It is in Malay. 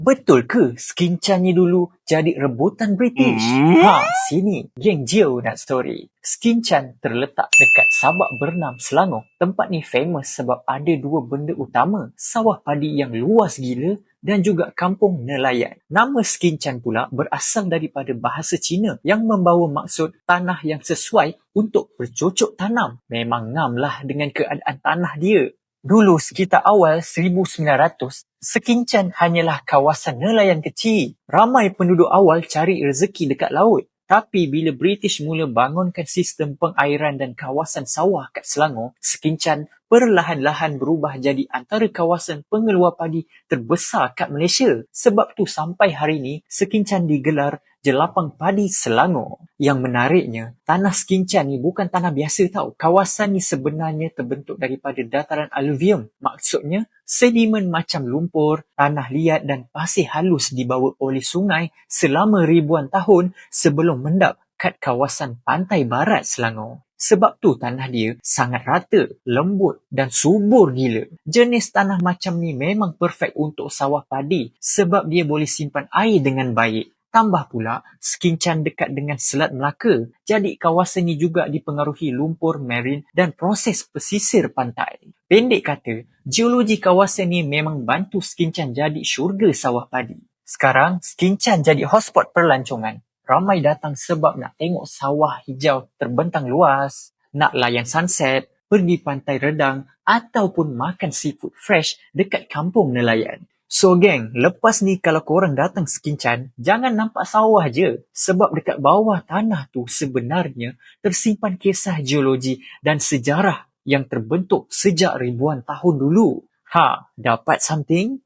Betul ke Skinchan ni dulu jadi rebutan British? Sini geng Geo nak story. Skinchan terletak dekat Sabak Bernam, Selangor. Tempat ni famous sebab ada dua benda utama, sawah padi yang luas gila dan juga kampung nelayan. Nama Skinchan pula berasal daripada bahasa Cina yang membawa maksud tanah yang sesuai untuk bercocok tanam. Memang ngam lah dengan keadaan tanah dia. Dulu sekitar awal 1900, Skinchan hanyalah kawasan nelayan kecil. Ramai penduduk awal cari rezeki dekat laut. Tapi bila British mula bangunkan sistem pengairan dan kawasan sawah kat Selangor, Skinchan perlahan-lahan berubah jadi antara kawasan pengeluar padi terbesar kat Malaysia. Sebab tu sampai hari ni, Skinchan digelar Jelapang Padi Selangor. Yang menariknya, tanah Skinchan ni bukan tanah biasa tau. Kawasan ni sebenarnya terbentuk daripada dataran aluvium. Maksudnya, sedimen macam lumpur, tanah liat dan pasir halus dibawa oleh sungai selama ribuan tahun sebelum mendap kat kawasan pantai barat Selangor. Sebab tu tanah dia sangat rata, lembut dan subur gila. Jenis tanah macam ni memang perfect untuk sawah padi sebab dia boleh simpan air dengan baik. Tambah pula, Skinchan dekat dengan Selat Melaka. Jadi kawasan ni juga dipengaruhi lumpur marine dan proses pesisir pantai. Pendek kata, geologi kawasan ni memang bantu Skinchan jadi syurga sawah padi. Sekarang, Skinchan jadi hotspot perlancongan. Ramai datang sebab nak tengok sawah hijau terbentang luas, nak layan sunset, pergi pantai redang ataupun makan seafood fresh dekat kampung nelayan. So geng, lepas ni kalau korang datang Skinchan, jangan nampak sawah je. Sebab dekat bawah tanah tu sebenarnya tersimpan kisah geologi dan sejarah yang terbentuk sejak ribuan tahun dulu. Dapat something?